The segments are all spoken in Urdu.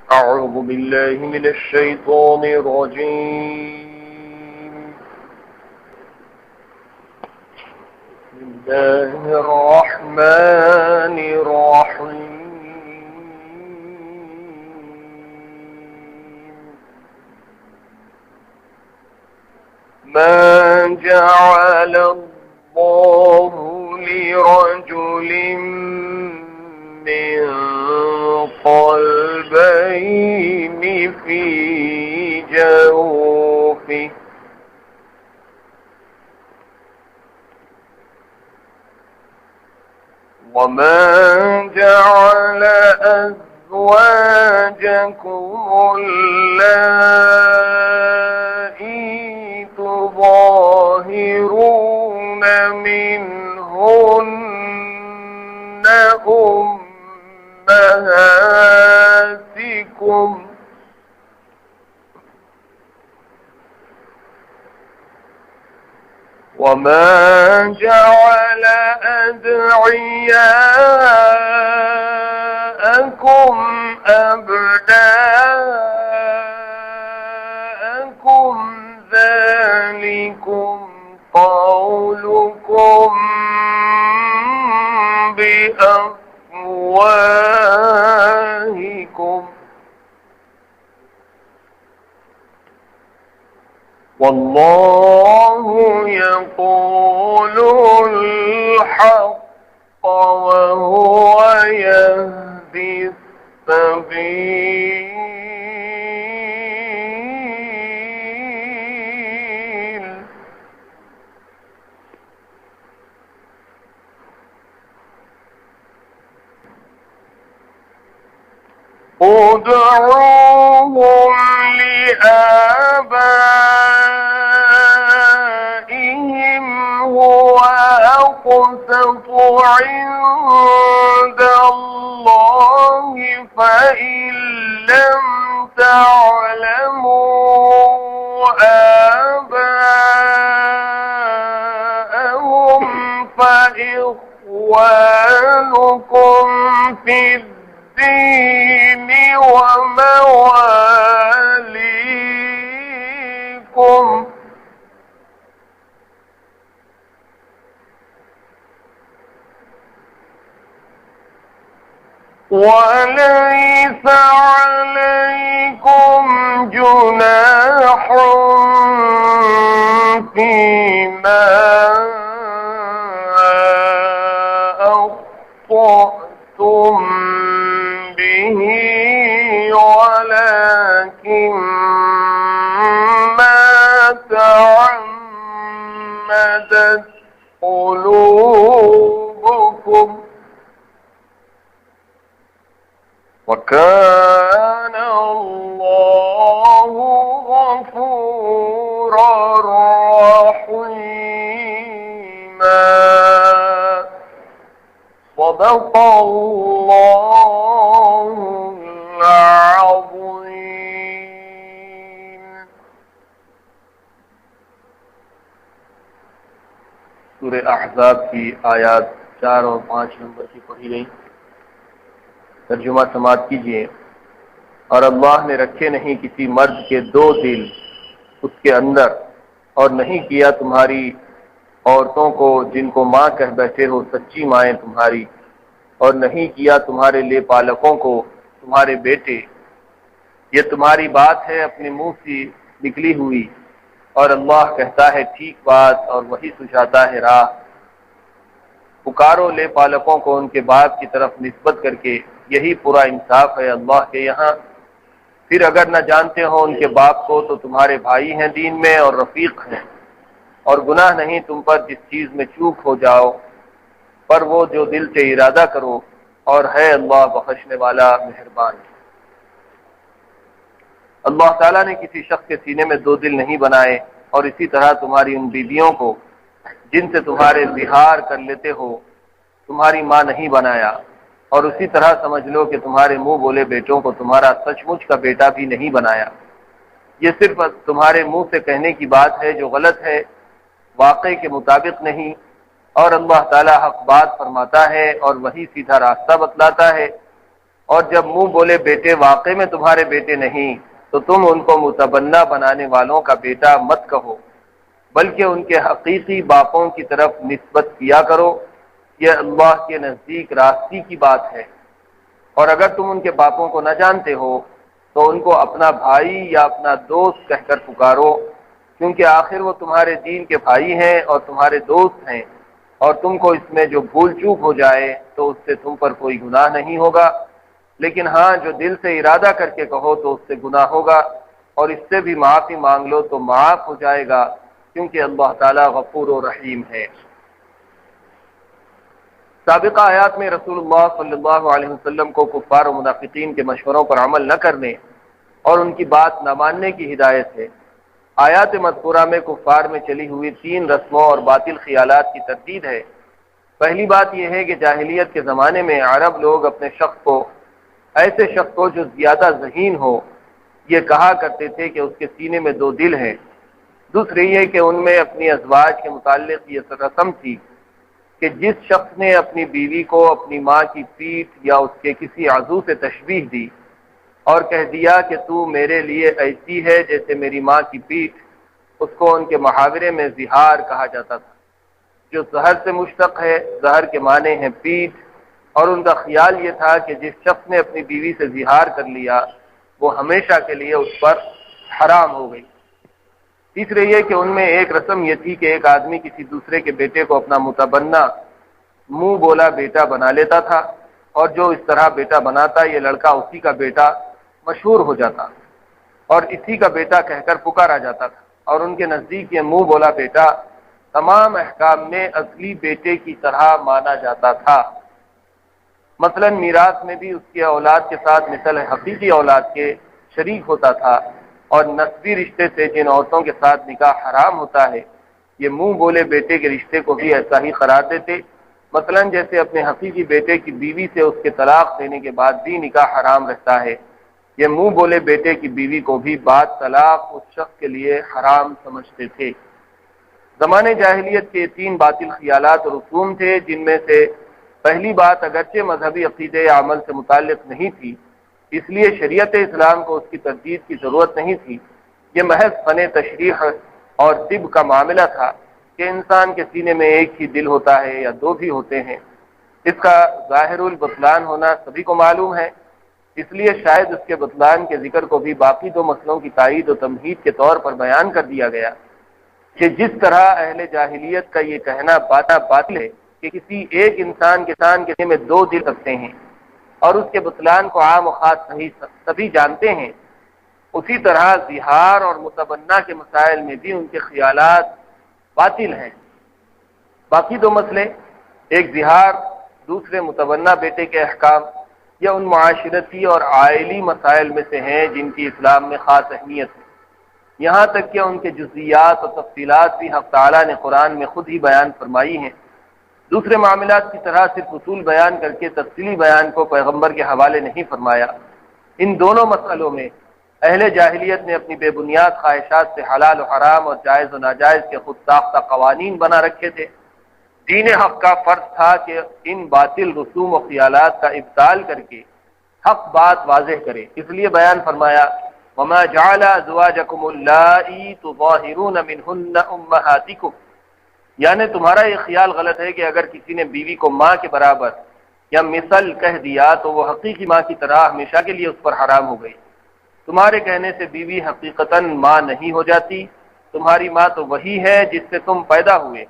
أعوذ بالله من الشيطان الرجيم. بسم الله الرحمن الرحيم. ما جعل الله لرجل من قلبين في جوفه وما جعل أزواجكم اللائي تظاهرون منهن أمهاتكم وما جعل أدعياءكم أبناءكم ذلكم قولكم بأفواهكم والله يقول الحق وهو يهدي السبيل. ادعوهم لآبائهم هو أقسط عند الله فإن لم تعلموا آباءهم فإخوانكم في الدين ومواليكم وليس عليكم جناح فيما أخطأتم به ولكن ما تعمدت قلوبكم وكان الله غفورا رحيما. صدق الله العظيم. سورہ احزاب کی آیات 4 اور 5 نمبر کی پڑھی گئی. ترجمہ سماعت کیجیے. اور اللہ نے رکھے نہیں کسی مرد کے 2 دل اس کے اندر، اور نہیں کیا تمہاری عورتوں کو جن کو ماں کہہ بیٹھے ہو سچی مائیں تمہاری، اور نہیں کیا تمہارے لے پالکوں کو تمہارے بیٹے. یہ تمہاری بات ہے اپنے منہ سے نکلی ہوئی، اور اللہ کہتا ہے ٹھیک بات اور وہی سجاتا ہے راہ. پکارو لے پالکوں کو ان کے باپ کی طرف نسبت کر کے، یہی پورا انصاف ہے اللہ کے یہاں. پھر اگر نہ جانتے ہو ان کے باپ کو تو تمہارے بھائی ہیں دین میں اور رفیق ہیں، اور گناہ نہیں تم پر جس چیز میں چوک ہو جاؤ، پر وہ جو دل سے ارادہ کرو، اور ہے اللہ بخشنے والا مہربان. اللہ تعالیٰ نے کسی شخص کے سینے میں 2 دل نہیں بنائے، اور اسی طرح تمہاری ان بیویوں کو جن سے تمہارے زہار کر لیتے ہو تمہاری ماں نہیں بنایا، اور اسی طرح سمجھ لو کہ تمہارے منہ بولے بیٹوں کو تمہارا سچ مچ کا بیٹا بھی نہیں بنایا. یہ صرف تمہارے منہ سے کہنے کی بات ہے جو غلط ہے، واقعے کے مطابق نہیں. اور اللہ تعالیٰ حق بات فرماتا ہے اور وہی سیدھا راستہ بتلاتا ہے. اور جب منہ بولے بیٹے واقع میں تمہارے بیٹے نہیں تو تم ان کو متبنہ بنانے والوں کا بیٹا مت کہو، بلکہ ان کے حقیقی باپوں کی طرف نسبت کیا کرو، یہ اللہ کے نزدیک راستی کی بات ہے۔ اور اگر تم ان کے باپوں کو نہ جانتے ہو تو ان کو اپنا بھائی یا اپنا دوست کہہ کر پکارو، کیونکہ آخر وہ تمہارے دین کے بھائی ہیں اور تمہارے دوست ہیں، اور تم کو اس میں جو بھول چوک ہو جائے تو اس سے تم پر کوئی گناہ نہیں ہوگا، لیکن ہاں جو دل سے ارادہ کر کے کہو تو اس سے گناہ ہوگا، اور اس سے بھی معافی مانگ لو تو معاف ہو جائے گا، کیونکہ اللہ تعالیٰ غفور و رحیم ہے۔ سابقہ آیات میں رسول اللہ صلی اللہ علیہ وسلم کو کفار و منافقین کے مشوروں پر عمل نہ کرنے اور ان کی بات نہ ماننے کی ہدایت ہے۔ آیات مذکورہ میں کفار میں چلی ہوئی 3 رسموں اور باطل خیالات کی تردید ہے۔ پہلی بات یہ ہے کہ جاہلیت کے زمانے میں عرب لوگ اپنے ایسے شخص کو جو زیادہ ذہین ہو یہ کہا کرتے تھے کہ اس کے سینے میں 2 دل ہیں۔ دوسری یہ کہ ان میں اپنی ازواج کے متعلق یہ رسم تھی کہ جس شخص نے اپنی بیوی کو اپنی ماں کی پیٹھ یا اس کے کسی عضو سے تشبیہ دی اور کہہ دیا کہ تو میرے لیے ایسی ہے جیسے میری ماں کی پیٹھ، اس کو ان کے محاورے میں زہار کہا جاتا تھا، جو زہر سے مشتق ہے۔ زہر کے معنی ہیں پیٹھ، اور ان کا خیال یہ تھا کہ جس شخص نے اپنی بیوی سے زہار کر لیا وہ ہمیشہ کے لیے اس پر حرام ہو گئی۔ تیسرے یہ کہ ان میں ایک رسم یہ تھی کہ ایک آدمی کسی دوسرے کے بیٹے کو اپنا متبنہ منہ بولا بیٹا بنا لیتا تھا، اور جو اس طرح بیٹا بناتا یہ لڑکا اسی کا بیٹا مشہور ہو جاتا اور اسی کا بیٹا کہہ کر پکارا جاتا تھا، اور ان کے نزدیک یہ منہ بولا بیٹا تمام احکام میں اصلی بیٹے کی طرح مانا جاتا تھا۔ مثلا میراث میں بھی اس کی اولاد کے ساتھ مثل حقیقی اولاد کے شریک ہوتا تھا، اور نسبی رشتے سے جن عورتوں کے ساتھ نکاح حرام ہوتا ہے یہ منہ بولے بیٹے کے رشتے کو بھی ایسا ہی قرار دیتے۔ مثلا جیسے اپنے حقیقی بیٹے کی بیوی سے اس کے طلاق دینے کے بعد بھی نکاح حرام رہتا ہے، یہ منہ بولے بیٹے کی بیوی کو بھی بعد طلاق اس شخص کے لیے حرام سمجھتے تھے۔ زمانے جاہلیت کے 3 باطل خیالات اور رسوم تھے، جن میں سے پہلی بات اگرچہ مذہبی عقیدے یا عمل سے متعلق نہیں تھی، اس لیے شریعت اسلام کو اس کی تردید کی ضرورت نہیں تھی، یہ محض فن تشریح اور طب کا معاملہ تھا کہ انسان کے سینے میں ایک ہی دل ہوتا ہے یا 2 بھی ہوتے ہیں۔ اس کا ظاہر البطلان ہونا سبھی کو معلوم ہے، اس لیے شاید اس کے بطلان کے ذکر کو بھی باقی 2 مسئلوں کی تائید و تمہید کے طور پر بیان کر دیا گیا کہ جس طرح اہل جاہلیت کا یہ کہنا باطل ہے کہ کسی ایک انسان کے سینے میں 2 دل سکتے ہیں اور اس کے بطلان کو عام و خاص سبھی جانتے ہیں، اسی طرح زہار اور متبنہ کے مسائل میں بھی ان کے خیالات باطل ہیں۔ باقی 2 مسئلے، ایک زہار، دوسرے متبنہ بیٹے کے احکام، یہ ان معاشرتی اور عائلی مسائل میں سے ہیں جن کی اسلام میں خاص اہمیت ہے، یہاں تک کہ ان کے جزئیات اور تفصیلات بھی حق تعالیٰ نے قرآن میں خود ہی بیان فرمائی ہیں۔ دوسرے معاملات کی طرح صرف اصول بیان کر کے تفصیلی بیان کو پیغمبر کے حوالے نہیں فرمایا۔ ان دونوں مسئلوں میں اہل جاہلیت نے اپنی بے بنیاد خواہشات سے حلال و حرام اور جائز و ناجائز کے خود ساختہ قوانین بنا رکھے تھے۔ دین حق کا فرض تھا کہ ان باطل رسوم و خیالات کا ابطال کر کے حق بات واضح کرے، اس لیے بیان فرمایا وَمَا جَعَلَ أَزْوَاجَكُمُ اللَّائِي تُظَاهِرُونَ مِنْهُنَّ أُمَّهَاتِكُمْ، یعنی تمہارا یہ خیال غلط ہے کہ اگر کسی نے بیوی کو ماں کے برابر یا مثل کہہ دیا تو وہ حقیقی ماں کی طرح ہمیشہ کے لیے اس پر حرام ہو گئی۔ تمہارے کہنے سے بیوی حقیقتاً ماں نہیں ہو جاتی، تمہاری ماں تو وہی ہے جس سے تم پیدا ہوئے۔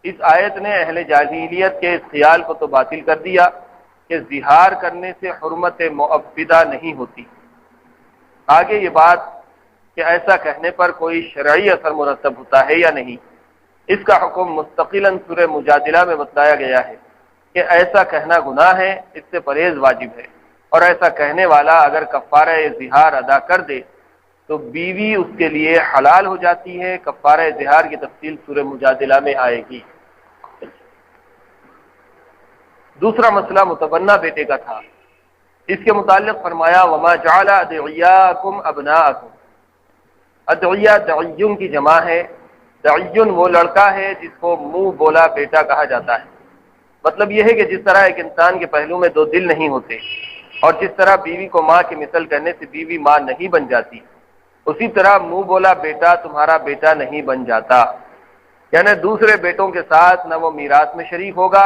اس آیت نے اہل جاہلیت کے اس خیال کو تو باطل کر دیا کہ زہار کرنے سے حرمت مؤبدہ نہیں ہوتی۔ آگے یہ بات کہ ایسا کہنے پر کوئی شرعی اثر مرتب ہوتا ہے یا نہیں، اس کا حکم مستقلاً سورہ مجادلہ میں بتایا گیا ہے کہ ایسا کہنا گناہ ہے، اس سے پرہیز واجب ہے، اور ایسا کہنے والا اگر کفارہ زہار ادا کر دے تو بیوی اس کے لیے حلال ہو جاتی ہے۔ کفارہ زہار کی تفصیل سورہ مجادلہ میں آئے گی۔ دوسرا مسئلہ متبنہ بیٹے کا تھا، اس کے متعلق فرمایا وَمَا جَعَلَ أَدْعِيَاءَكُمْ أَبْنَاءَكُمْ، ادعیہ دعیون کی جمع ہے۔ دعیون وہ لڑکا ہے جس کو منہ بولا بیٹا کہا جاتا ہے۔ مطلب یہ ہے کہ جس طرح ایک انسان کے پہلو میں 2 دل نہیں ہوتے، اور جس طرح بیوی کو ماں کی مثل کرنے سے بیوی ماں نہیں بن جاتی، اسی طرح منہ بولا بیٹا تمہارا بیٹا نہیں بن جاتا، یعنی دوسرے بیٹوں کے ساتھ نہ وہ میراث میں شریک ہوگا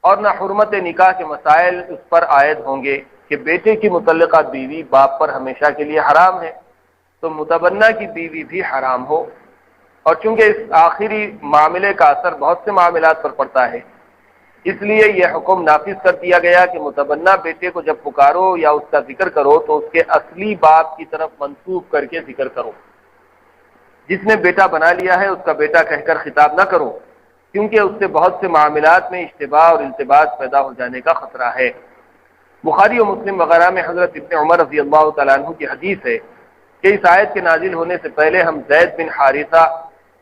اور نہ حرمت نکاح کے مسائل اس پر عائد ہوں گے کہ بیٹے کی متعلقہ بیوی باپ پر ہمیشہ کے لیے حرام ہے تو متبنہ کی بیوی بھی حرام ہو۔ اور چونکہ اس آخری معاملے کا اثر بہت سے معاملات پر پڑتا ہے، اس لیے یہ حکم نافذ کر دیا گیا کہ متبنہ بیٹے کو جب پکارو یا اس کا ذکر کرو تو اس کے اصلی باپ کی طرف منسوب کر کے ذکر کرو۔ جس نے بیٹا بنا لیا ہے اس کا بیٹا کہہ کر خطاب نہ کرو، کیونکہ اس سے بہت سے معاملات میں اشتباہ اور التباس پیدا ہو جانے کا خطرہ ہے۔ بخاری و مسلم وغیرہ میں حضرت ابن عمر رضی اللہ تعالیٰ عنہ کی حدیث ہے کہ اس آیت کے نازل ہونے سے پہلے ہم زید بن حارثہ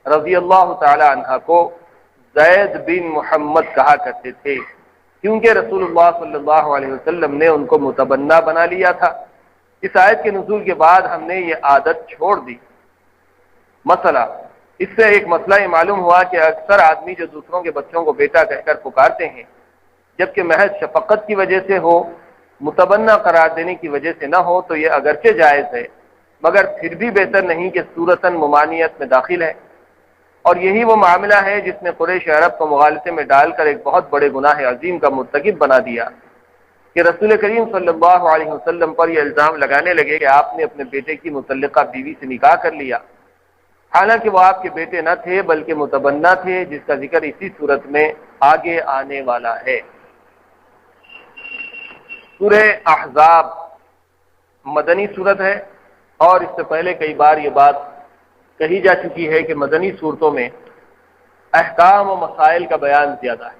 رضی اللہ تعالی عنہ کو زید بن محمد کہا کرتے تھے، کیونکہ رسول اللہ صلی اللہ علیہ وسلم نے ان کو متبنہ بنا لیا تھا۔ اس آیت کے نزول کے بعد ہم نے یہ عادت چھوڑ دی۔ مسئلہ اس سے ایک مسئلہ یہ معلوم ہوا کہ اکثر آدمی جو دوسروں کے بچوں کو بیٹا کہہ کر پکارتے ہیں، جبکہ محض شفقت کی وجہ سے ہو، متبنہ قرار دینے کی وجہ سے نہ ہو، تو یہ اگرچہ جائز ہے مگر پھر بھی بہتر نہیں کہ صورتاً ممانعت میں داخل ہے۔ اور یہی وہ معاملہ ہے جس نے قریش عرب کو مغالطے میں ڈال کر ایک بہت بڑے گناہ عظیم کا مرتکب بنا دیا کہ رسول کریم صلی اللہ علیہ وسلم پر یہ الزام لگانے لگے کہ آپ نے اپنے بیٹے کی متعلقہ بیوی سے نکاح کر لیا، حالانکہ وہ آپ کے بیٹے نہ تھے بلکہ متبنہ تھے، جس کا ذکر اسی صورت میں آگے آنے والا ہے۔ سورہ احزاب مدنی صورت ہے، اور اس سے پہلے کئی بار یہ بات کہی جا چکی ہے کہ مدنی صورتوں میں احکام و مسائل کا بیان زیادہ ہے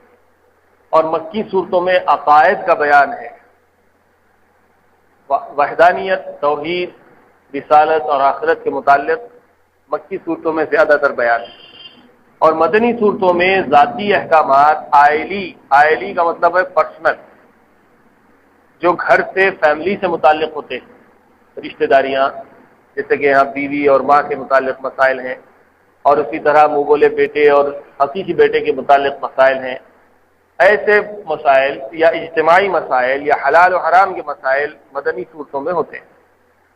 اور مکی صورتوں میں عقائد کا بیان ہے۔ وحدانیت، توحید، رسالت اور آخرت کے متعلق مکی صورتوں میں زیادہ تر بیان ہے، اور مدنی صورتوں میں ذاتی احکامات، آئلی کا مطلب ہے پرسنل، جو گھر سے فیملی سے متعلق ہوتے ہیں، رشتہ داریاں، جیسے کہ یہاں بیوی اور ماں کے متعلق مسائل ہیں، اور اسی طرح منہ بولے بیٹے اور حقیقی بیٹے کے متعلق مسائل ہیں۔ ایسے مسائل یا اجتماعی مسائل یا حلال و حرام کے مسائل مدنی صورتوں میں ہوتے ہیں۔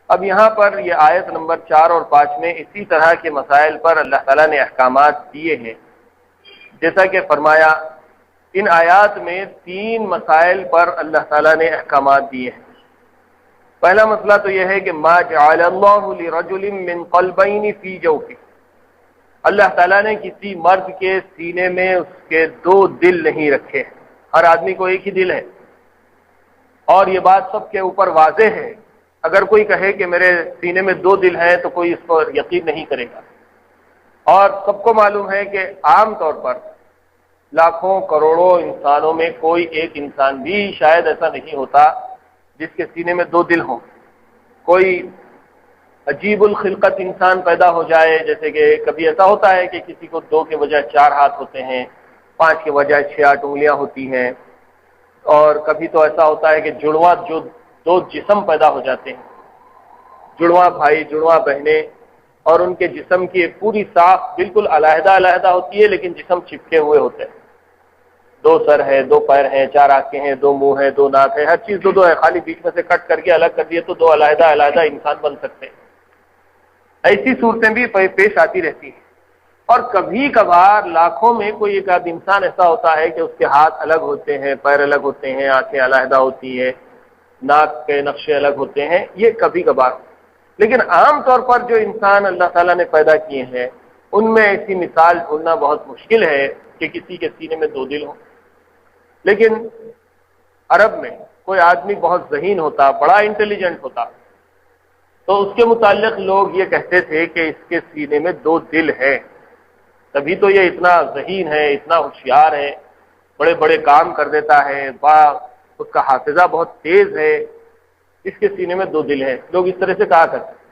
اب یہاں پر یہ آیت نمبر 4 اور 5 میں اسی طرح کے مسائل پر اللہ تعالیٰ نے احکامات دیے ہیں، جیسا کہ فرمایا ان آیات میں 3 مسائل پر اللہ تعالیٰ نے احکامات دیے ہیں۔ پہلا مسئلہ تو یہ ہے کہ ما جعل اللہ لرجل من قلبین فی جوفہ، اللہ تعالیٰ نے کسی مرد کے سینے میں اس کے 2 دل نہیں رکھے۔ ہر آدمی کو ایک ہی دل ہے، اور یہ بات سب کے اوپر واضح ہے۔ اگر کوئی کہے کہ میرے سینے میں 2 دل ہیں تو کوئی اس پر یقین نہیں کرے گا، اور سب کو معلوم ہے کہ عام طور پر لاکھوں کروڑوں انسانوں میں کوئی ایک انسان بھی شاید ایسا نہیں ہوتا جس کے سینے میں 2 دل ہوں۔ کوئی عجیب الخلقت انسان پیدا ہو جائے، جیسے کہ کبھی ایسا ہوتا ہے کہ کسی کو 2 کے بجائے 4 ہاتھ ہوتے ہیں، 5 کے بجائے 6-8 انگلیاں ہوتی ہیں، اور کبھی تو ایسا ہوتا ہے کہ جڑواں جو 2 جسم پیدا ہو جاتے ہیں، جڑواں بھائی جڑواں بہنیں، اور ان کے جسم کی ایک پوری ساخ بالکل علیحدہ علیحدہ ہوتی ہے لیکن جسم چپکے ہوئے ہوتے ہیں۔ 2 سر ہے، 2 پیر ہیں، 4 آنکھیں ہیں، 2 منہ ہیں، 2 ناک ہے، ہر چیز 2 ہے، خالی بیچ میں سے کٹ کر کے الگ کر دیے تو 2 علیحدہ علیحدہ انسان بن سکتے ہیں۔ ایسی صورتیں بھی پیش آتی رہتی ہیں، اور کبھی کبھار لاکھوں میں کوئی ایک آدھ انسان ایسا ہوتا ہے کہ اس کے ہاتھ الگ ہوتے ہیں، پیر الگ ہوتے ہیں، آنکھیں علیحدہ ہوتی ہیں، ناک کے نقشے الگ ہوتے ہیں، یہ کبھی کبھار۔ لیکن عام طور پر جو انسان اللہ تعالیٰ نے پیدا کیے ہیں ان میں ایسی مثال ڈھونڈنا بہت مشکل ہے کہ کسی کے سینے میں 2 دل ہوں۔ لیکن عرب میں کوئی آدمی بہت ذہین ہوتا، بڑا انٹیلیجنٹ ہوتا، تو اس کے متعلق لوگ یہ کہتے تھے کہ اس کے سینے میں 2 دل ہیں، تبھی تو یہ اتنا ذہین ہے، اتنا ہوشیار ہے، بڑے بڑے کام کر دیتا ہے، اس کا حافظہ بہت تیز ہے، اس کے سینے میں 2 دل ہیں۔ لوگ اس طرح سے کہا کرتے ہیں۔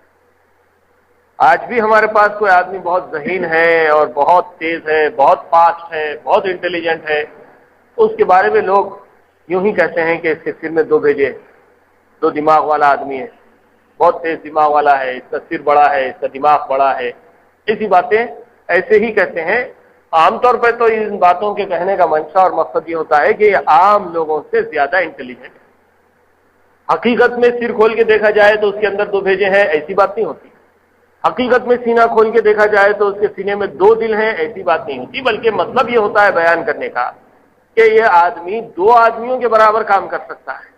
آج بھی ہمارے پاس کوئی آدمی بہت ذہین ہے اور بہت تیز ہے، بہت فاسٹ ہے، بہت انٹیلیجنٹ ہے، تو اس کے بارے میں لوگ یوں ہی کہتے ہیں کہ اس کے سر میں 2 بھیجے، 2 دماغ والا آدمی ہے، بہت تیز دماغ والا ہے، اس کا سر بڑا ہے، اس کا دماغ بڑا ہے، ایسی باتیں ایسے ہی کہتے ہیں۔ عام طور پہ تو ان باتوں کے کہنے کا منشا اور مقصد یہ ہوتا ہے کہ یہ عام لوگوں سے زیادہ انٹیلیجنٹ ہے، حقیقت میں سر کھول کے دیکھا جائے تو اس کے اندر 2 بھیجے ہیں، ایسی بات نہیں ہوتی۔ حقیقت میں سینہ کھول کے دیکھا جائے تو اس کے سینے میں 2 دل ہیں، ایسی بات نہیں ہوتی، بلکہ مطلب یہ ہوتا ہے بیان کرنے کا کہ یہ آدمی 2 آدمیوں کے برابر کام کر سکتا ہے،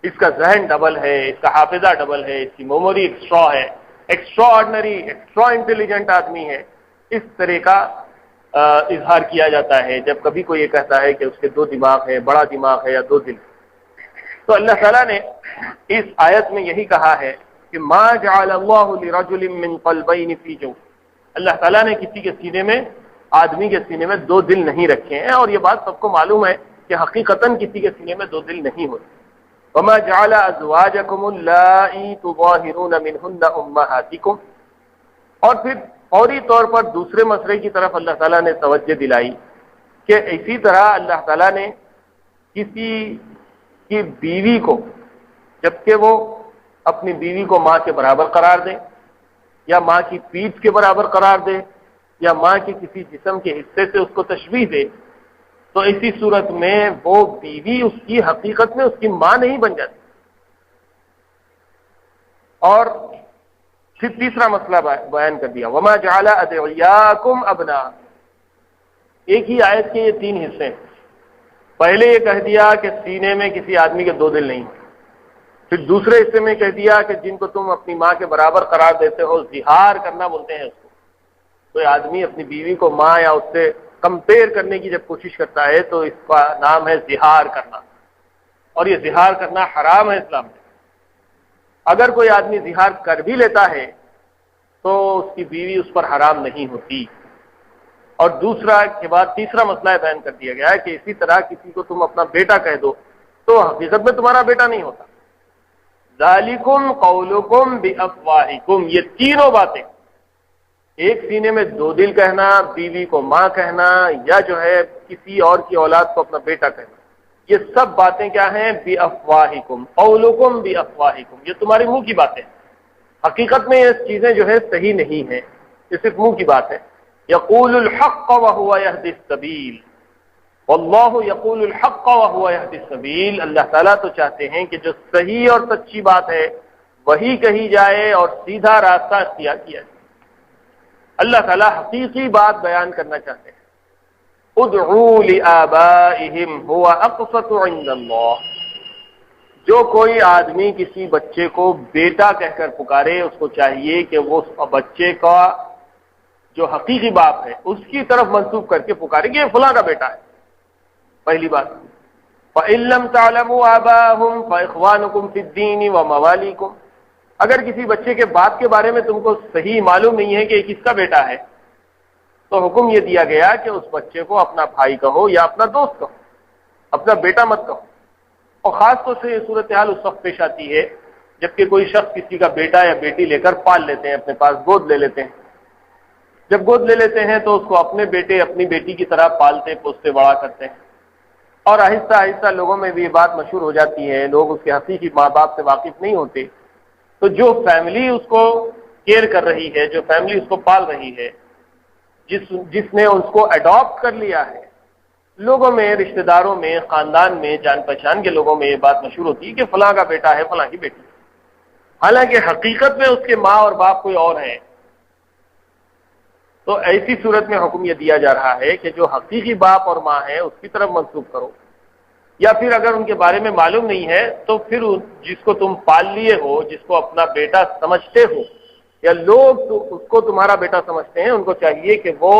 اس کا ذہن ڈبل ہے، اس کا حافظہ ڈبل ہے، اس کی میموری ایکسٹرا ہے، ایکسٹرا آرڈنری، ایکسٹرا انٹیلیجنٹ آدمی ہے۔ اس طرح کا اظہار کیا جاتا ہے جب کبھی کوئی یہ کہتا ہے کہ اس کے 2 دماغ ہیں، بڑا دماغ ہے یا 2 دل۔ تو اللہ تعالیٰ نے اس آیت میں یہی کہا ہے کہ ما جعل اللہ لرجل من قلبین فی جوف، اللہ تعالیٰ نے کسی کے سینے میں، آدمی کے سینے میں 2 دل نہیں رکھے ہیں، اور یہ بات سب کو معلوم ہے کہ حقیقتاً کسی کے سینے میں 2 دل نہیں ہوتے۔ وما جعل ازواجکم اللائی تظاہرون منہن امہاتکم، اور پھر فوری طور پر دوسرے مسئلے کی طرف اللہ تعالیٰ نے توجہ دلائی کہ اسی طرح اللہ تعالیٰ نے کسی کی بیوی کو، جبکہ وہ اپنی بیوی کو ماں کے برابر قرار دے، یا ماں کی پیٹھ کے برابر قرار دے، یا ماں کے کسی جسم کے حصے سے اس کو تشبیہ دے، تو اسی صورت میں وہ بیوی اس کی حقیقت میں اس کی ماں نہیں بن جاتی۔ اور پھر تیسرا مسئلہ بیان کر دیا، وما جعل ادعیاکم ابنا، ایک ہی آیت کے یہ 3 حصے ہیں۔ پہلے یہ کہہ دیا کہ سینے میں کسی آدمی کے 2 دل نہیں، پھر دوسرے حصے میں کہہ دیا کہ جن کو تم اپنی ماں کے برابر قرار دیتے ہو، زہار کرنا بولتے ہیں اس کو۔ کوئی آدمی اپنی بیوی کو ماں یا اس سے کمپیئر کرنے کی جب کوشش کرتا ہے تو اس کا نام ہے زہار کرنا، اور یہ زہار کرنا حرام ہے اسلام میں۔ اگر کوئی آدمی زہار کر بھی لیتا ہے تو اس کی بیوی اس پر حرام نہیں ہوتی۔ اور دوسرا کے بعد تیسرا مسئلہ بیان کر دیا گیا ہے کہ اسی طرح کسی کو تم اپنا بیٹا کہہ دو تو حقیقت میں تمہارا بیٹا نہیں ہوتا۔ ذالکم قولکم بافواہکم، یہ تینوں باتیں، ایک سینے میں 2 دل کہنا، بیوی کو ماں کہنا، یا جو ہے کسی اور کی اولاد کو اپنا بیٹا کہنا، یہ سب باتیں کیا ہیں؟ بافواہکم، قولکم بافواہکم، یہ تمہارے منہ کی باتیں۔ حقیقت میں یہ چیزیں جو ہے صحیح نہیں ہیں، یہ صرف منہ کی بات ہے۔ یقول الحق وهو يهدي السبيل، واللہ یقول الحق وهو يهدي السبيل، اللہ تعالیٰ تو چاہتے ہیں کہ جو صحیح اور سچی بات ہے وہی کہی جائے اور سیدھا راستہ اختیار کیا جائے۔ اللہ تعالیٰ حقیقی بات بیان کرنا چاہتے ہیں۔ ادعوا لآبائهم هو اقسط عند اللہ، جو کوئی آدمی کسی بچے کو بیٹا کہہ کر پکارے، اس کو چاہیے کہ وہ بچے کا جو حقیقی باپ ہے اس کی طرف منسوب کر کے پکارے کہ یہ فلاں کا بیٹا ہے۔ پہلی بات، فَإِن لَّمْ تَعْلَمُوا آبَاءَهُمْ فَإِخْوَانُكُمْ فِي الدِّينِ وَمَوَالِيكُمْ، اگر کسی بچے کے باپ کے بارے میں تم کو صحیح معلوم نہیں ہے کہ یہ کس کا بیٹا ہے، تو حکم یہ دیا گیا کہ اس بچے کو اپنا بھائی کہو یا اپنا دوست کہو، اپنا بیٹا مت کہو۔ اور خاص طور سے یہ صورتحال اس وقت پیش آتی ہے جبکہ کوئی شخص کسی کا بیٹا یا بیٹی لے کر پال لیتے ہیں، اپنے پاس گود لے لیتے ہیں۔ جب گود لے لیتے ہیں تو اس کو اپنے بیٹے اپنی بیٹی کی طرح پالتے پوستے بڑا کرتے ہیں، اور آہستہ آہستہ لوگوں میں بھی یہ بات مشہور ہو جاتی ہے، لوگ اس کے حقیقی ماں باپ سے واقف نہیں ہوتے، تو جو فیملی اس کو کیئر کر رہی ہے، جو فیملی اس کو پال رہی ہے، جس نے اس کو اڈاپٹ کر لیا ہے، لوگوں میں، رشتہ داروں میں، خاندان میں، جان پہچان کے لوگوں میں یہ بات مشہور ہوتی ہے کہ فلاں کا بیٹا ہے، فلاں کی بیٹی، حالانکہ حقیقت میں اس کے ماں اور باپ کوئی اور ہیں۔ تو ایسی صورت میں حکم یہ دیا جا رہا ہے کہ جو حقیقی باپ اور ماں ہیں اس کی طرف منسوب کرو، یا پھر اگر ان کے بارے میں معلوم نہیں ہے تو پھر جس کو تم پال لیے ہو، جس کو اپنا بیٹا سمجھتے ہو، یا لوگ تو اس کو تمہارا بیٹا سمجھتے ہیں، ان کو چاہیے کہ وہ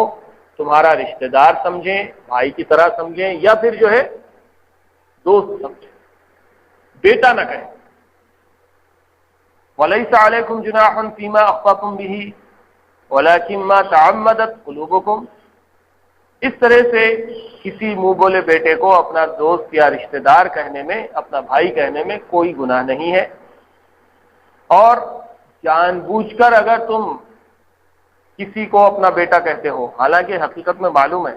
تمہارا رشتہ دار سمجھیں، بھائی کی طرح سمجھیں، یا پھر جو ہے دوست سمجھیں، بیٹا نہ کہیں۔ وَلَيْسَ عَلَيْكُمْ جُنَاحٌ فِيمَا أَخْطَأْتُمْ بِهِ وَلَكِنْ مَا تَعَمَّدَتْ قُلُوبُكُمْ، اس طرح سے کسی منہ بولے بیٹے کو اپنا دوست یا رشتہ دار کہنے میں، اپنا بھائی کہنے میں کوئی گناہ نہیں ہے۔ اور جان بوجھ کر اگر تم کسی کو اپنا بیٹا کہتے ہو حالانکہ حقیقت میں معلوم ہے،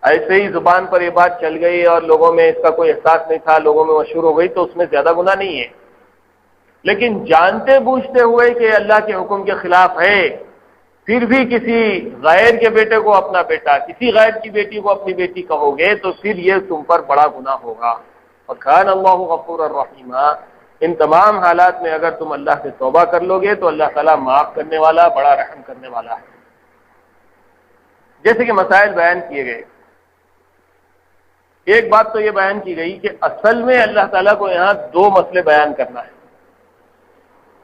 ایسے ہی زبان پر یہ بات چل گئی اور لوگوں میں اس کا کوئی احساس نہیں تھا، لوگوں میں مشہور ہو گئی، تو اس میں زیادہ گناہ نہیں ہے۔ لیکن جانتے بوجھتے ہوئے کہ اللہ کے حکم کے خلاف ہے، پھر بھی کسی غیر کے بیٹے کو اپنا بیٹا، کسی غیر کی بیٹی کو اپنی بیٹی کہو گے تو پھر یہ تم پر بڑا گناہ ہوگا۔ اور کان اللہ غفور الرحیم، ان تمام حالات میں اگر تم اللہ سے توبہ کر لو گے تو اللہ تعالیٰ معاف کرنے والا، بڑا رحم کرنے والا ہے۔ جیسے کہ مسائل بیان کیے گئے، ایک بات تو یہ بیان کی گئی کہ اصل میں اللہ تعالیٰ کو یہاں دو مسئلے بیان کرنا ہے۔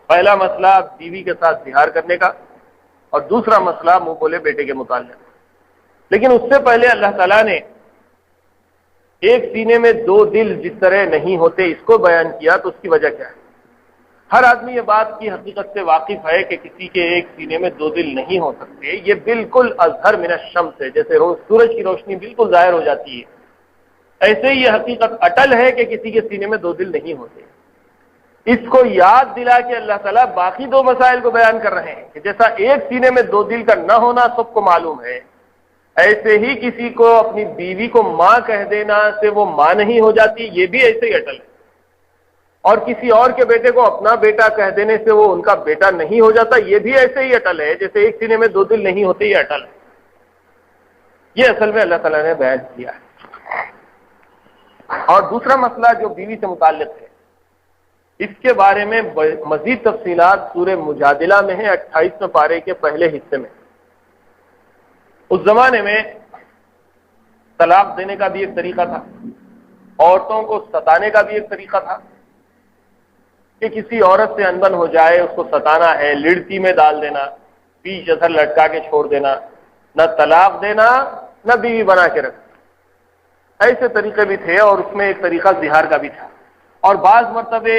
پہلا مسئلہ بیوی کے ساتھ زہار کرنے کا، اور دوسرا مسئلہ منہ بولے بیٹے کے متعلق۔ لیکن اس سے پہلے اللہ تعالیٰ نے ایک سینے میں دو دل جس طرح نہیں ہوتے اس کو بیان کیا، تو اس کی وجہ کیا ہے؟ ہر آدمی یہ بات کی حقیقت سے واقف ہے کہ کسی کے ایک سینے میں دو دل نہیں ہو سکتے۔ یہ بالکل اظہر من الشمس ہے، جیسے سورج کی روشنی بالکل ظاہر ہو جاتی ہے، ایسے ہی یہ حقیقت اٹل ہے کہ کسی کے سینے میں دو دل نہیں ہوتے۔ اس کو یاد دلا کے اللہ تعالیٰ باقی دو مسائل کو بیان کر رہے ہیں کہ جیسا ایک سینے میں دو دل کا نہ ہونا سب کو معلوم ہے، ایسے ہی کسی کو اپنی بیوی کو ماں کہہ دینا سے وہ ماں نہیں ہو جاتی، یہ بھی ایسے ہی اٹل ہے۔ اور کسی اور کے بیٹے کو اپنا بیٹا کہہ دینے سے وہ ان کا بیٹا نہیں ہو جاتا، یہ بھی ایسے ہی اٹل ہے، جیسے ایک سینے میں دو دل نہیں ہوتے، یہ اٹل ہے۔ یہ اصل میں اللہ تعالیٰ نے بیان کیا ہے۔ اور دوسرا مسئلہ جو بیوی سے متعلق ہے، اس کے بارے میں مزید تفصیلات سورہ مجادلہ میں ہیں، 28ویں پارے کے پہلے حصے میں۔ اس زمانے میں طلاق دینے کا بھی ایک طریقہ تھا، عورتوں کو ستانے کا بھی ایک طریقہ تھا کہ کسی عورت سے انبن ہو جائے اس کو ستانا ہے، لڑتی میں ڈال دینا، پیچھ اثر لٹکا کے چھوڑ دینا، نہ طلاق دینا نہ بیوی بنا کے رکھنا۔ ایسے طریقے بھی تھے، اور اس میں ایک طریقہ زہار کا بھی تھا۔ اور بعض مرتبہ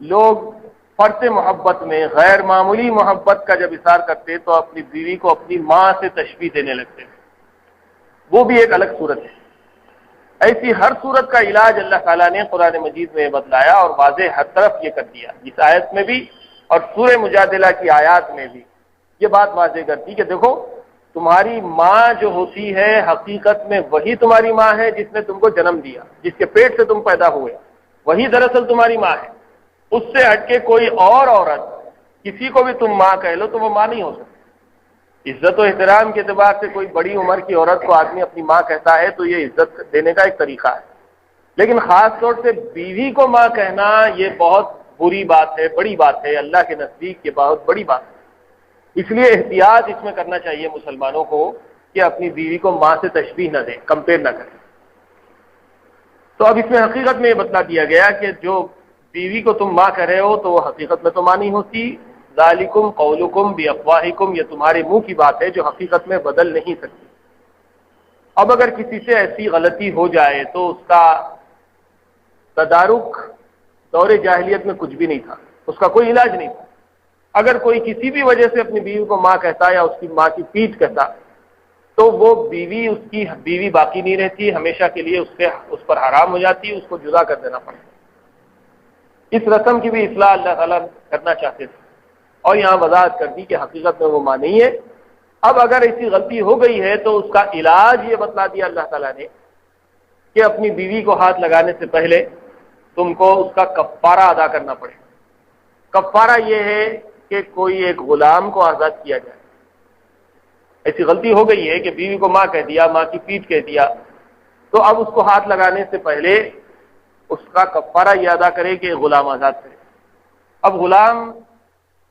لوگ فرط محبت میں غیر معمولی محبت کا جب اظہار کرتے تو اپنی بیوی کو اپنی ماں سے تشبیہ دینے لگتے تھے، وہ بھی ایک الگ صورت ہے۔ ایسی ہر صورت کا علاج اللہ تعالیٰ نے قرآن مجید میں بتلایا اور واضح ہر طرف یہ کر دیا، اس آیت میں بھی اور سورہ مجادلہ کی آیات میں بھی یہ بات واضح کرتی کہ دیکھو تمہاری ماں جو ہوتی ہے حقیقت میں وہی تمہاری ماں ہے جس نے تم کو جنم دیا، جس کے پیٹ سے تم پیدا ہوئے، وہی دراصل تمہاری ماں ہے۔ اس سے ہٹ کے کوئی اور عورت کسی کو بھی تم ماں کہہ لو تو وہ ماں نہیں ہو سکتی۔ عزت و احترام کے اعتبار سے کوئی بڑی عمر کی عورت کو آدمی اپنی ماں کہتا ہے تو یہ عزت دینے کا ایک طریقہ ہے، لیکن خاص طور سے بیوی کو ماں کہنا یہ بہت بری بات ہے، بڑی بات ہے، اللہ کے نزدیک یہ بہت بڑی بات ہے۔ اس لیے احتیاط اس میں کرنا چاہیے مسلمانوں کو کہ اپنی بیوی کو ماں سے تشبیہ نہ دیں، کمپیئر نہ کریں۔ تو اب اس میں حقیقت میں یہ بتلا دیا گیا کہ جو بیوی کو تم ماں کہہ رہے ہو تو وہ حقیقت میں تو ماں نہیں ہوتی۔ ذالکم قولکم بافواہکم، یہ تمہارے منہ کی بات ہے جو حقیقت میں بدل نہیں سکتی۔ اب اگر کسی سے ایسی غلطی ہو جائے تو اس کا تدارک دور جاہلیت میں کچھ بھی نہیں تھا، اس کا کوئی علاج نہیں تھا۔ اگر کوئی کسی بھی وجہ سے اپنی بیوی کو ماں کہتا یا اس کی ماں کی پیٹھ کہتا تو وہ بیوی اس کی بیوی باقی نہیں رہتی، ہمیشہ کے لیے اس پر حرام ہو جاتی، اس کو جدا کر دینا پڑتا۔ اس رسم کی بھی اصلاح اللہ تعالیٰ کرنا چاہتے تھے، اور یہاں وضاحت کر دی کہ حقیقت میں وہ ماں نہیں ہے۔ اب اگر ایسی غلطی ہو گئی ہے تو اس کا علاج یہ بتلا دیا اللہ تعالیٰ نے کہ اپنی بیوی کو ہاتھ لگانے سے پہلے تم کو اس کا کفارہ ادا کرنا پڑے۔ کفارہ یہ ہے کہ کوئی ایک غلام کو آزاد کیا جائے۔ ایسی غلطی ہو گئی ہے کہ بیوی کو ماں کہہ دیا، ماں کی پیٹھ کہہ دیا، تو اب اس کو ہاتھ لگانے سے پہلے اس کا کفارہ یہ ادا کرے کہ غلام آزاد کرے۔ اب غلام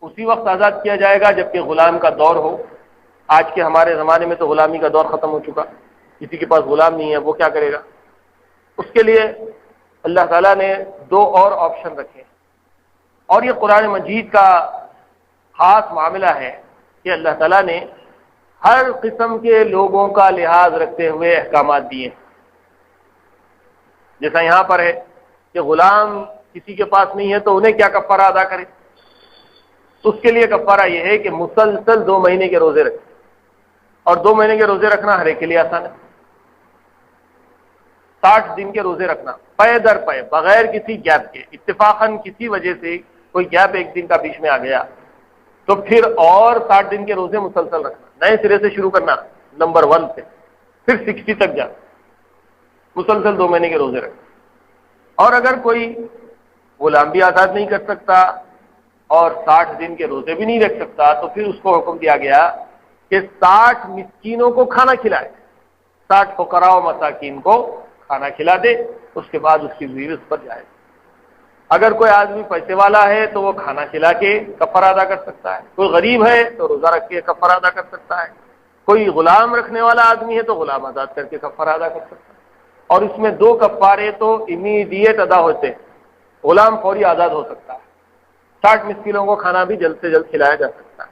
اسی وقت آزاد کیا جائے گا جبکہ غلام کا دور ہو۔ آج کے ہمارے زمانے میں تو غلامی کا دور ختم ہو چکا، کسی کے پاس غلام نہیں ہے، وہ کیا کرے گا؟ اس کے لیے اللہ تعالیٰ نے دو اور آپشن رکھے، اور یہ قرآن مجید کا خاص معاملہ ہے کہ اللہ تعالیٰ نے ہر قسم کے لوگوں کا لحاظ رکھتے ہوئے احکامات دیے۔ جیسا یہاں پر ہے کہ غلام کسی کے پاس نہیں ہے تو انہیں کیا کفارہ ادا کرے؟ اس کے لیے کفارہ یہ ہے کہ مسلسل 2 مہینے کے روزے رکھے، اور 2 مہینے کے روزے رکھنا ہر ایک کے لیے آسان ہے۔ 60 دن کے روزے رکھنا پے در پے بغیر کسی گیپ کے، اتفاقاً کسی وجہ سے کوئی گیپ 1 دن کا بیچ میں آ گیا تو پھر اور 60 دن کے روزے مسلسل رکھنا، نئے سرے سے شروع کرنا نمبر 1 سے، پھر 60 تک جانا، مسلسل 2 مہینے کے روزے رکھنا۔ اور اگر کوئی غلام بھی آزاد نہیں کر سکتا اور 60 دن کے روزے بھی نہیں رکھ سکتا تو پھر اس کو حکم دیا گیا کہ 60 مسکینوں کو کھانا کھلائے، 60 فقراء و مساکین کو کھانا کھلا دے، اس کے بعد اس کی بیوی اس پر جائے۔ اگر کوئی آدمی پیسے والا ہے تو وہ کھانا کھلا کے کفارہ ادا کر سکتا ہے، کوئی غریب ہے تو روزہ رکھ کے کفارہ ادا کر سکتا ہے، کوئی غلام رکھنے والا آدمی ہے تو غلام آزاد کر کے کفارہ ادا کر سکتا ہے۔ اور اس میں دو کفارے تو امیڈیٹ ادا ہوتے ہیں، غلام فوری آزاد ہو سکتا ہے، 60 مسکینوں کو کھانا بھی جلد سے جلد کھلایا جا سکتا ہے،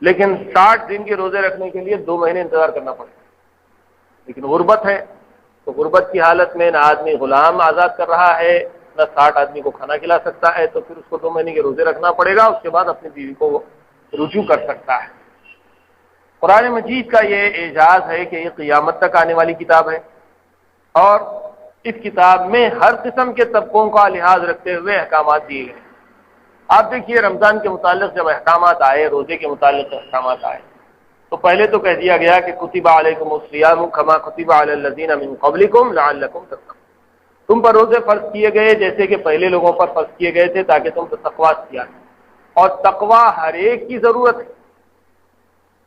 لیکن 60 دن کے روزے رکھنے کے لیے 2 مہینے انتظار کرنا پڑتا ہے۔ لیکن غربت ہے تو غربت کی حالت میں نہ آدمی غلام آزاد کر رہا ہے نہ 60 آدمی کو کھانا کھلا سکتا ہے، تو پھر اس کو 2 مہینے کے روزے رکھنا پڑے گا، اس کے بعد اپنی بیوی کو رجوع کر سکتا ہے۔ قرآن مجید کا یہ اعجاز ہے کہ یہ قیامت تک آنے والی کتاب ہے، اور اس کتاب میں ہر قسم کے طبقوں کا لحاظ رکھتے ہوئے احکامات دیے گئے۔ آپ دیکھیے رمضان کے متعلق جب احکامات آئے، روزے کے متعلق احکامات آئے، تو پہلے تو کہہ دیا گیا کہ کتب علیکم الصیام کما کتب علی الذین من قبلکم لعلکم تتقون، تم پر روزے فرض کیے گئے جیسے کہ پہلے لوگوں پر فرض کیے گئے تھے تاکہ تم تقوی اختیار کرو۔ اور تقوی ہر ایک کی ضرورت ہے،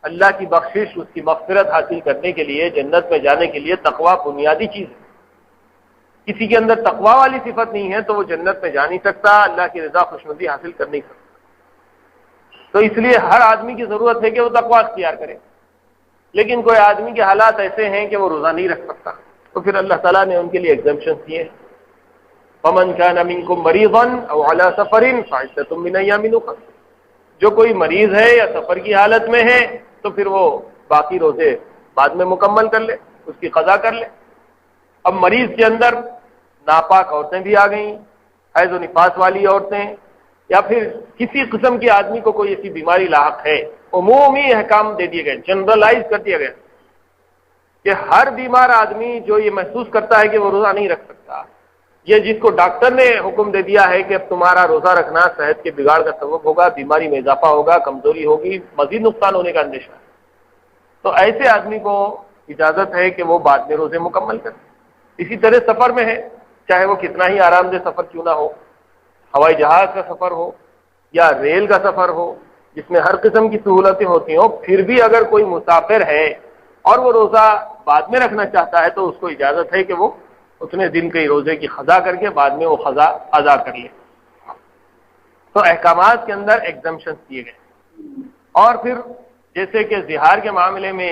اللہ کی بخشش، اس کی مغفرت حاصل کرنے کے لیے، جنت میں جانے کے لیے تقوی بنیادی چیز ہے۔ کسی کے اندر تقوی والی صفت نہیں ہے تو وہ جنت میں جا نہیں سکتا، اللہ کی رضا خوشنودی حاصل کر نہیں سکتا۔ تو اس لیے ہر آدمی کی ضرورت ہے کہ وہ تقوی اختیار کرے، لیکن کوئی آدمی کے حالات ایسے ہیں کہ وہ روزہ نہیں رکھ سکتا، تو پھر اللہ تعالیٰ نے ان کے لیے ایگزمپشن دیے۔ فَمَنْ كَانَ مِنْكُمْ مَرِيضًا أَوْ عَلَى سَفَرٍ فَعِدَّةٌ مِنْ أَيَّامٍ أُخَرَ، جو کوئی مریض ہے یا سفر کی حالت میں ہے تو پھر وہ باقی روزے بعد میں مکمل کر لے، اس کی قضا کر لے۔ اب مریض کے اندر ناپاک عورتیں بھی آ گئیں، حیض و نفاس والی عورتیں، یا پھر کسی قسم کے آدمی کو کوئی ایسی بیماری لاحق ہے، عمومی احکام دے دیے گئے، جنرلائز کر دیا گیا کہ ہر بیمار آدمی جو یہ محسوس کرتا ہے کہ وہ روزہ نہیں رکھ سکتا، یہ جس کو ڈاکٹر نے حکم دے دیا ہے کہ اب تمہارا روزہ رکھنا صحت کے بگاڑ کا سبب ہوگا، بیماری میں اضافہ ہوگا، کمزوری ہوگی، مزید نقصان ہونے کا اندیشہ ہے، تو ایسے آدمی کو اجازت ہے کہ وہ بعد میں روزے مکمل کرے۔ اسی طرح سفر میں ہے، چاہے وہ کتنا ہی آرام دہ سفر کیوں نہ ہو، ہوائی جہاز کا سفر ہو یا ریل کا سفر ہو جس میں ہر قسم کی سہولتیں ہوتی ہوں، پھر بھی اگر کوئی مسافر ہے اور وہ روزہ بعد میں رکھنا چاہتا ہے تو اس کو اجازت ہے کہ وہ اتنے دن کے روزے کی قضا کر کے بعد میں وہ قضا ادا کر لے۔ تو احکامات کے اندر ایگزمپشن دیے گئے۔ اور پھر جیسے کہ زہار کے معاملے میں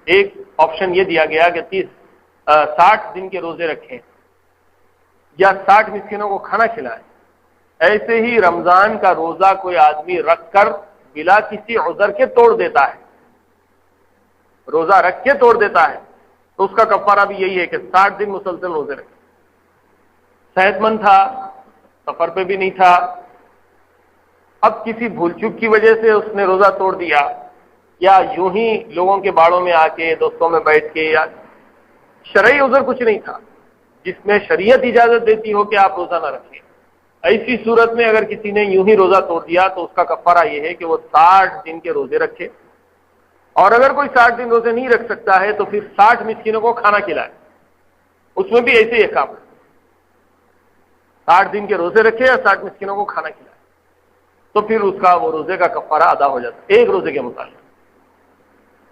ایک آپشن یہ دیا گیا کہ 60 دن کے روزے رکھیں یا 60 مسکینوں کو کھانا کھلائیں، ایسے ہی رمضان کا روزہ کوئی آدمی رکھ کر بلا کسی عذر کے توڑ دیتا ہے، روزہ رکھ کے توڑ دیتا ہے، تو اس کا کفارہ بھی یہی ہے کہ 60 دن مسلسل روزے رکھے۔ صحت مند تھا، سفر پہ بھی نہیں تھا، اب کسی بھول چوک کی وجہ سے اس نے روزہ توڑ دیا، یا یوں ہی لوگوں کے باڑوں میں آ کے دوستوں میں بیٹھ کے، یا شرعی عذر کچھ نہیں تھا جس میں شریعت اجازت دیتی ہو کہ آپ روزہ نہ رکھیں، ایسی صورت میں اگر کسی نے یوں ہی روزہ توڑ دیا تو اس کا کفارہ یہ ہے کہ وہ 60 دن کے روزے رکھے، اور اگر کوئی 60 دن روزے نہیں رکھ سکتا ہے تو پھر 60 مسکینوں کو کھانا کھلائے، اس میں بھی ایسے ہی احکام ہے، 60 دن کے روزے رکھے یا 60 مسکینوں کو کھانا کھلائے، تو پھر اس کا وہ روزے کا کفارہ ادا ہو جاتا ہے ایک روزے کے مطابق۔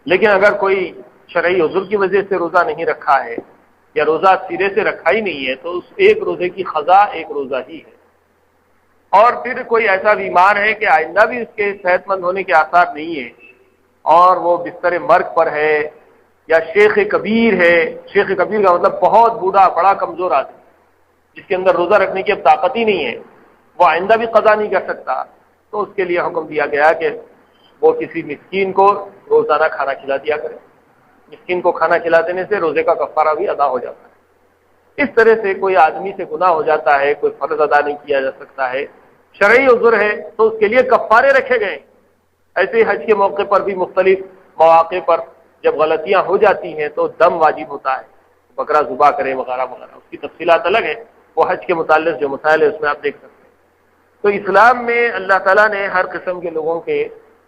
لیکن اگر کوئی شرعی عذر کی وجہ سے روزہ نہیں رکھا ہے یا روزہ سرے سے رکھا ہی نہیں ہے تو اس ایک روزے کی قضا ایک روزہ ہی ہے۔ اور پھر کوئی ایسا بیمار ہے کہ آئندہ بھی اس کے صحت مند ہونے کے آثار نہیں ہیں اور وہ بستر مرگ پر ہے، یا شیخ کبیر ہے، شیخ کبیر کا مطلب بہت بوڑھا بڑا کمزور آدمی جس کے اندر روزہ رکھنے کی اب طاقت ہی نہیں ہے، وہ آئندہ بھی قضا نہیں کر سکتا، تو اس کے لیے حکم دیا گیا کہ وہ کسی مسکین کو روزانہ کھانا کھلا دیا کرے، مسکین کو کھانا کھلا دینے سے روزے کا کفارہ بھی ادا ہو جاتا ہے۔ اس طرح سے کوئی آدمی سے گناہ ہو جاتا ہے، کوئی فرض ادا نہیں کیا جا سکتا ہے، شرعی عذر ہے تو اس کے لیے کفارے رکھے گئے۔ ایسے ہی حج کے موقع پر بھی مختلف مواقع پر جب غلطیاں ہو جاتی ہیں تو دم واجب ہوتا ہے، بکرا ذبح کرے وغیرہ وغیرہ، اس کی تفصیلات الگ ہیں، وہ حج کے متعلق جو مسائل ہے اس میں آپ دیکھ سکتے ہیں۔ تو اسلام میں اللہ تعالیٰ نے ہر قسم کے لوگوں کے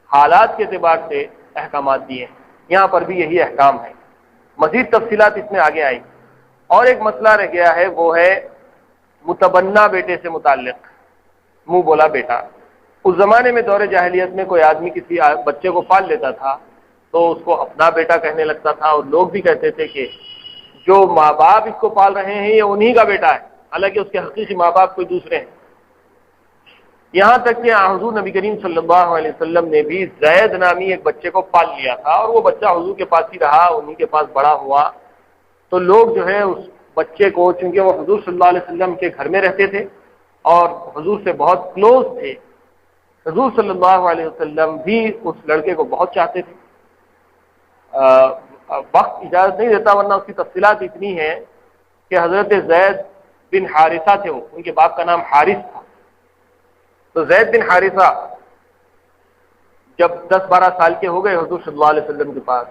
حالات کے اعتبار سے احکامات دیے ہیں، یہاں پر بھی یہی احکام ہے، مزید تفصیلات اس میں آگے آئی۔ اور ایک مسئلہ رہ گیا ہے، وہ ہے متبنہ بیٹے سے متعلق، منہ بولا بیٹا۔ اس زمانے میں دور جاہلیت میں کوئی آدمی کسی بچے کو پال لیتا تھا تو اس کو اپنا بیٹا کہنے لگتا تھا، اور لوگ بھی کہتے تھے کہ جو ماں باپ اس کو پال رہے ہیں یہ انہی کا بیٹا ہے، حالانکہ اس کے حقیقی ماں باپ کوئی دوسرے ہیں۔ یہاں تک کہ حضور نبی کریم صلی اللہ علیہ وسلم نے بھی زید نامی ایک بچے کو پال لیا تھا، اور وہ بچہ حضور کے پاس ہی رہا، انہی کے پاس بڑا ہوا۔ تو لوگ جو ہے اس بچے کو، چونکہ وہ حضور صلی اللہ علیہ وسلم کے گھر میں رہتے تھے اور حضور سے بہت کلوز تھے، حضور صلی اللہ علیہ وسلم بھی اس لڑکے کو بہت چاہتے تھے۔ وقت اجازت نہیں دیتا، ورنہ اس کی تفصیلات اتنی ہیں کہ حضرت زید بن حارثہ تھے، ان کے باپ کا نام حارث تھا۔ تو زید بن حارثہ جب 10-12 سال کے ہو گئے حضور صلی اللہ علیہ وسلم کے پاس،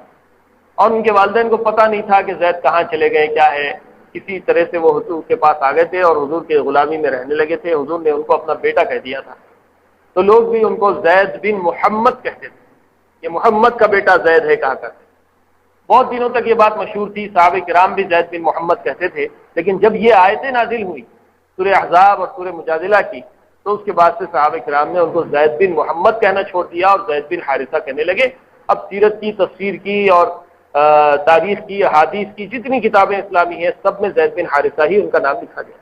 اور ان کے والدین کو پتہ نہیں تھا کہ زید کہاں چلے گئے، کیا ہے، کسی طرح سے وہ حضور کے پاس آ گئے تھے اور حضور کے غلامی میں رہنے لگے تھے۔ حضور نے ان کو اپنا بیٹا کہہ دیا تھا، تو لوگ بھی ان کو زید بن محمد کہتے تھے، یہ محمد کا بیٹا زید ہے کہا کرتے۔ بہت دنوں تک یہ بات مشہور تھی، صحابہ کرام بھی زید بن محمد کہتے تھے، لیکن جب یہ آیتیں نازل ہوئی سورہ احزاب اور سورہ مجادلہ کی، تو اس کے بعد سے صحابہ کرام نے ان کو زید بن محمد کہنا چھوڑ دیا اور زید بن حارثہ کہنے لگے۔ اب سیرت کی، تفسیر کی اور تاریخ کی، احادیث کی جتنی کتابیں اسلامی ہیں، سب میں زید بن حارثہ ہی ان کا نام لکھا گیا،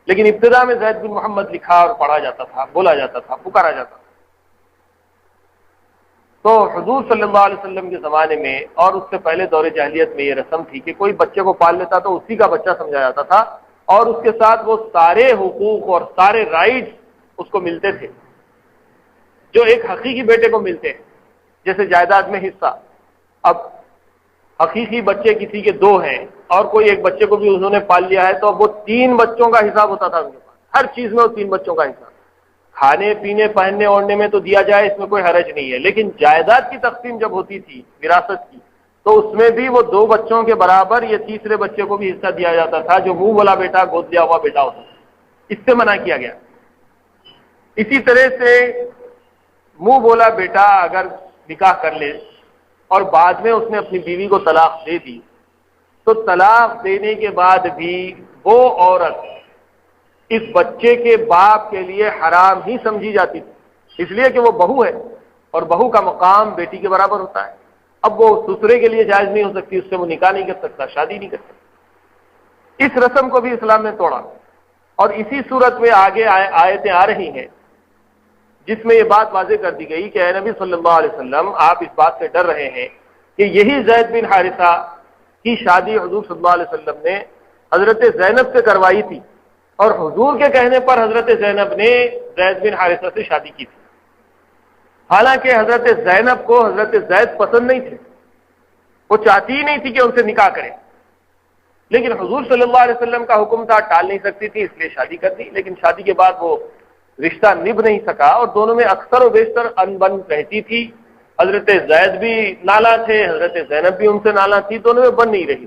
لیکن ابتدا میں زید بن محمد لکھا اور پڑھا جاتا تھا، بولا جاتا تھا، پکارا جاتا تھا۔ تو حضور صلی اللہ علیہ وسلم کے زمانے میں اور اس سے پہلے دور جاہلیت میں یہ رسم تھی کہ کوئی بچے کو پال لیتا تو اسی کا بچہ سمجھا جاتا تھا، اور اس کے ساتھ وہ سارے حقوق اور سارے رائٹس اس کو ملتے تھے جو ایک حقیقی بیٹے کو ملتے ہیں، جیسے جائیداد میں حصہ۔ اب حقیقی بچے کسی کے 2 ہیں اور کوئی ایک بچے کو بھی انہوں نے پال لیا ہے، تو اب وہ 3 بچوں کا حساب ہوتا تھا ان کے پاس، ہر چیز میں وہ 3 بچوں کا حساب۔ کھانے پینے پہننے اوڑھنے میں تو دیا جائے، اس میں کوئی حرج نہیں ہے، لیکن جائیداد کی تقسیم جب ہوتی تھی وراثت کی، تو اس میں بھی وہ 2 بچوں کے برابر یہ تیسرے بچے کو بھی حصہ دیا جاتا تھا، جو منہ بولا بیٹا، گود لیا ہوا بیٹا ہوتا تھا۔ اس سے منع کیا گیا۔ اسی طرح سے منہ بولا بیٹا اگر نکاح کر لے اور بعد میں اس نے اپنی بیوی کو طلاق دے دی، تو طلاق دینے کے بعد بھی وہ عورت اس بچے کے باپ کے لیے حرام ہی سمجھی جاتی تھی، اس لیے کہ وہ بہو ہے اور بہو کا مقام بیٹی کے برابر ہوتا ہے۔ اب وہ دوسرے کے لیے جائز نہیں ہو سکتی، اس سے وہ نکاح نہیں کر سکتا، شادی نہیں کر سکتا۔ اس رسم کو بھی اسلام نے توڑا، اور اسی صورت میں آگے آیتیں آ رہی ہیں جس میں یہ بات واضح کر دی گئی کہ اے نبی صلی اللہ علیہ وسلم، آپ اس بات سے ڈر رہے ہیں کہ یہی زید بن حارثہ کی شادی حضور صلی اللہ علیہ وسلم نے حضرت زینب سے کروائی تھی، اور حضور کے کہنے پر حضرت زینب نے زید بن حارثہ سے شادی کی تھی، حالانکہ حضرت زینب کو حضرت زید پسند نہیں تھے، وہ چاہتی ہی نہیں تھی کہ ان سے نکاح کرے، لیکن حضور صلی اللہ علیہ وسلم کا حکم تھا، ٹال نہیں سکتی تھی، اس لیے شادی کر دی۔ لیکن شادی کے بعد وہ رشتہ نبھ نہیں سکا، اور دونوں میں اکثر و بیشتر انبن رہتی تھی۔ حضرت زید بھی نالاں تھے، حضرت زینب بھی ان سے نالاں تھی، دونوں میں بن نہیں رہی،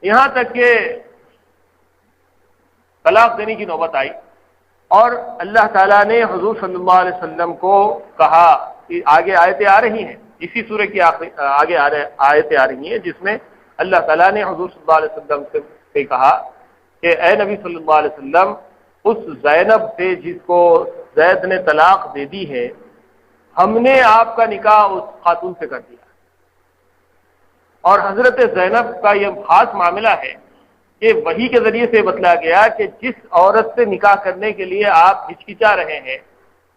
یہاں تک کہ طلاق دینے کی نوبت آئی، اور اللہ تعالیٰ نے حضور صلی اللہ علیہ وسلم کو کہا کہ آگے آیتیں آ رہی ہیں، اسی سورہ کی آگے آیتیں آ رہی ہیں جس میں اللہ تعالیٰ نے حضور صلی اللہ علیہ وسلم سے کہا کہ اے نبی صلی اللہ علیہ وسلم، اس زینب سے جس کو زید نے طلاق دے دی ہے، ہم نے آپ کا نکاح اس خاتون سے کر دیا، اور حضرت زینب کا یہ خاص معاملہ ہے کہ وحی کے ذریعے سے بتلایا گیا کہ جس عورت سے نکاح کرنے کے لیے آپ ہچکچا رہے ہیں،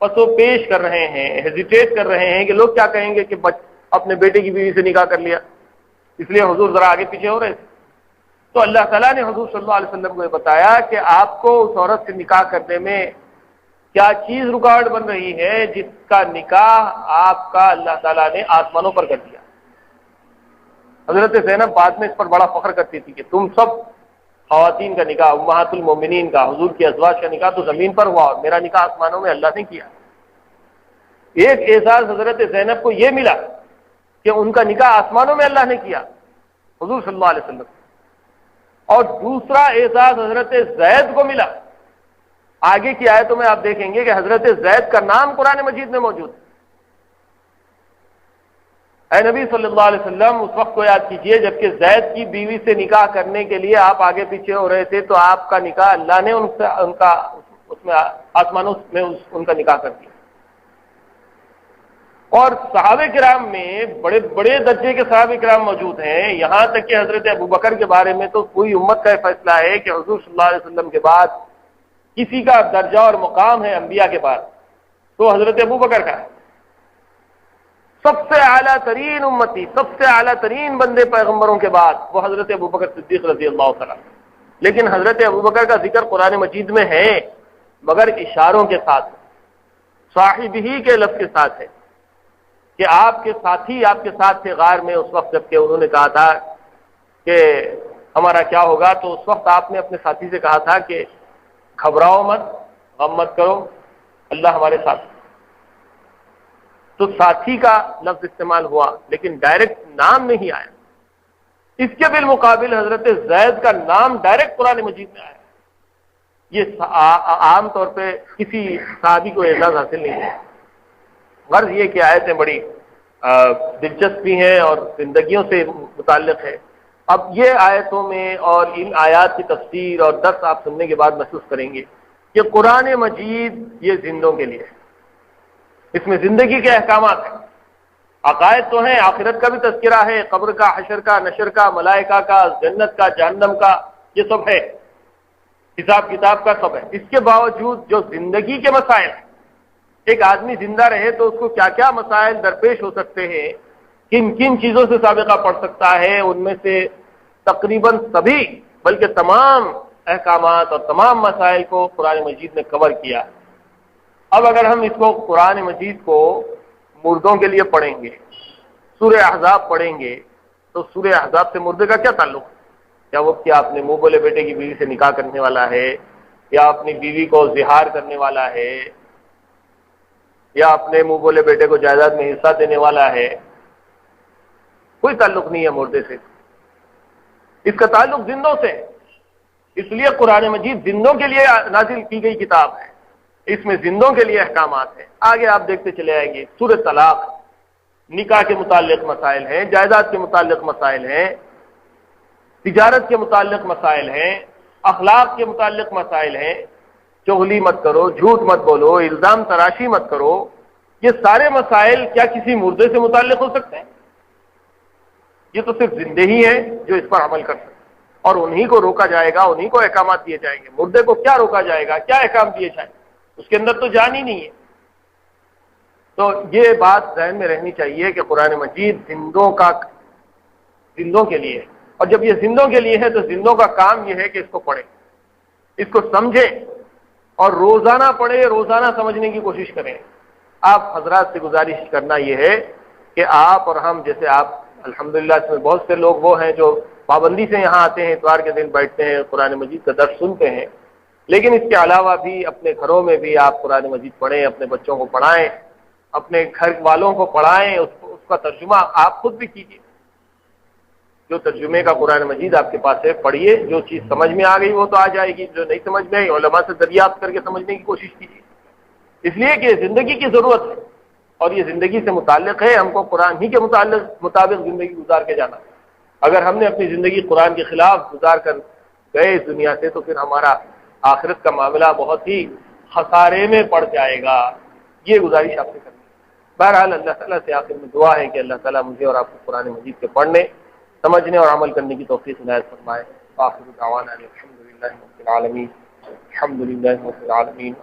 پسو پیش کر رہے ہیں، ہیزیٹیٹ کر رہے ہیں کہ لوگ کیا کہیں گے کہ اپنے بیٹے کی بیوی سے نکاح کر لیا، اس لیے حضور ذرا آگے پیچھے ہو رہے تھے، تو اللہ تعالیٰ نے حضور صلی اللہ علیہ وسلم کو یہ بتایا کہ آپ کو اس عورت سے نکاح کرنے میں کیا چیز رکاوٹ بن رہی ہے، جس کا نکاح آپ کا اللہ تعالیٰ نے آسمانوں پر کر دیا۔ حضرت زینب بعد میں اس پر بڑا فخر کرتی تھی کہ تم سب خواتین کا نکاح، امہات المومنین کا، حضور کی ازواج کا نکاح تو زمین پر ہوا، اور میرا نکاح آسمانوں میں اللہ نے کیا۔ ایک اعزاز حضرت زینب کو یہ ملا کہ ان کا نکاح آسمانوں میں اللہ نے کیا، حضور صلی اللہ علیہ وسلم، اور دوسرا اعزاز حضرت زید کو ملا۔ آگے کی آیتوں میں آپ دیکھیں گے کہ حضرت زید کا نام قرآن مجید میں موجود ہے۔ اے نبی صلی اللہ علیہ وسلم، اس وقت کو یاد کیجئے جبکہ زید کی بیوی سے نکاح کرنے کے لیے آپ آگے پیچھے ہو رہے تھے، تو آپ کا نکاح اللہ نے اس میں آسمانوں میں ان کا نکاح کر دیا۔ اور صحابہ کرام میں بڑے بڑے درجے کے صحابہ کرام موجود ہیں، یہاں تک کہ حضرت ابو بکر کے بارے میں تو پوری امت کا یہ فیصلہ ہے کہ حضور صلی اللہ علیہ وسلم کے بعد کسی کا درجہ اور مقام ہے انبیاء کے بعد تو حضرت ابوبکر کا ہے۔ سب سے اعلیٰ ترین امتی، سب سے اعلیٰ ترین بندے پیغمبروں کے بعد وہ حضرت ابوبکر صدیق رضی اللہ تعالیٰ۔ لیکن حضرت ابوبکر کا ذکر قرآن مجید میں ہے مگر اشاروں کے ساتھ، صاحب ہی کے لفظ کے ساتھ ہے کہ آپ کے ساتھی آپ کے ساتھ تھے غار میں اس وقت جب کہ انہوں نے کہا تھا کہ ہمارا کیا ہوگا، تو اس وقت آپ نے اپنے ساتھی سے کہا تھا کہ گھبراؤ مت، غم مت کرو، اللہ ہمارے ساتھ۔ تو ساتھی کا لفظ استعمال ہوا لیکن ڈائریکٹ نام نہیں آیا۔ اس کے بالمقابل حضرت زید کا نام ڈائریکٹ قرآن مجید میں آیا۔ یہ عام طور پہ کسی صحابی کو اعزاز حاصل نہیں ہے۔ غرض یہ کہ آیتیں بڑی دلچسپی ہیں اور زندگیوں سے متعلق ہے۔ اب یہ آیتوں میں اور ان آیات کی تفسیر اور درس آپ سننے کے بعد محسوس کریں گے کہ قرآن مجید یہ زندوں کے لیے ہے، اس میں زندگی کے احکامات ہیں، عقائد تو ہیں، آخرت کا بھی تذکرہ ہے، قبر کا، حشر کا، نشر کا، ملائکہ کا، جنت کا، جہنم کا، یہ سب ہے، حساب کتاب کا سب ہے۔ اس کے باوجود جو زندگی کے مسائل ہیں، ایک آدمی زندہ رہے تو اس کو کیا کیا مسائل درپیش ہو سکتے ہیں، کن کن چیزوں سے سابقہ پڑ سکتا ہے، ان میں سے تقریباً سبھی بلکہ تمام احکامات اور تمام مسائل کو قرآن مجید نے کور کیا۔ اب اگر ہم اس کو قرآن مجید کو مردوں کے لیے پڑھیں گے، سورہ احزاب پڑھیں گے، تو سورہ احزاب سے مردے کا کیا تعلق ہے؟ کیا وہ کیا اپنے منہ بولے بیٹے کی بیوی سے نکاح کرنے والا ہے، یا اپنی بیوی کو زہار کرنے والا ہے، یا اپنے منہ بولے بیٹے کو جائیداد میں حصہ دینے والا ہے؟ کوئی تعلق نہیں ہے مردے سے، اس کا تعلق زندوں سے۔ اس لیے قرآن مجید زندوں کے لیے نازل کی گئی کتاب ہے، اس میں زندوں کے لیے احکامات ہیں۔ آگے آپ دیکھتے چلے آئیں گے، سورہ طلاق، نکاح کے متعلق مسائل ہیں، جائیداد کے متعلق مسائل ہیں، تجارت کے متعلق مسائل ہیں، اخلاق کے متعلق مسائل ہیں، چغلی مت کرو، جھوٹ مت بولو، الزام تراشی مت کرو۔ یہ سارے مسائل کیا کسی مردے سے متعلق ہو سکتے ہیں؟ یہ تو صرف زندے ہی ہیں جو اس پر عمل کر سکتے ہیں، اور انہی کو روکا جائے گا، انہی کو احکامات دیے جائیں گے۔ مردے کو کیا روکا جائے گا، کیا احکام دیے جائیں گے؟ اس کے اندر تو جان ہی نہیں ہے۔ تو یہ بات ذہن میں رہنی چاہیے کہ قرآن مجید زندوں کے لیے ہے، اور جب یہ زندوں کے لیے ہے تو زندوں کا کام یہ ہے کہ اس کو پڑھیں، اس کو سمجھیں، اور روزانہ پڑھیں، روزانہ سمجھنے کی کوشش کریں۔ آپ حضرات سے گزارش کرنا یہ ہے کہ آپ اور ہم جیسے آپ الحمدللہ اس میں بہت سے لوگ وہ ہیں جو پابندی سے یہاں آتے ہیں، اتوار کے دن بیٹھتے ہیں، قرآن مجید کا درس سنتے ہیں، لیکن اس کے علاوہ بھی اپنے گھروں میں بھی آپ قرآن مجید پڑھیں، اپنے بچوں کو پڑھائیں، اپنے گھر والوں کو پڑھائیں، اس کا ترجمہ آپ خود بھی کیجیے۔ جو ترجمے کا قرآن مجید آپ کے پاس ہے پڑھیے، جو چیز سمجھ میں آ گئی وہ تو آ جائے گی، جو نہیں سمجھ میں آئی علماء سے دریافت کر کے سمجھنے کی کوشش کیجیے، اس لیے کہ زندگی کی ضرورت ہے اور یہ زندگی سے متعلق ہے، ہم کو قرآن ہی کے مطابق زندگی گزار کے جانا ہے۔ اگر ہم نے اپنی زندگی قرآن کے خلاف گزار کر گئے اس دنیا سے تو پھر ہمارا آخرت کا معاملہ بہت ہی خسارے میں پڑ جائے گا۔ یہ گزارش آپ سے کرنی ہے۔ بہرحال اللہ تعالیٰ سے آخر میں دعا ہے کہ اللہ تعالیٰ مجھے اور آپ کو قرآن مجید کے پڑھنے، سمجھنے اور عمل کرنے کی توفیق عنایت فرمائے۔ آخر دعوانا الحمدللہ رب العالمین، الحمدللہ رب العالمین۔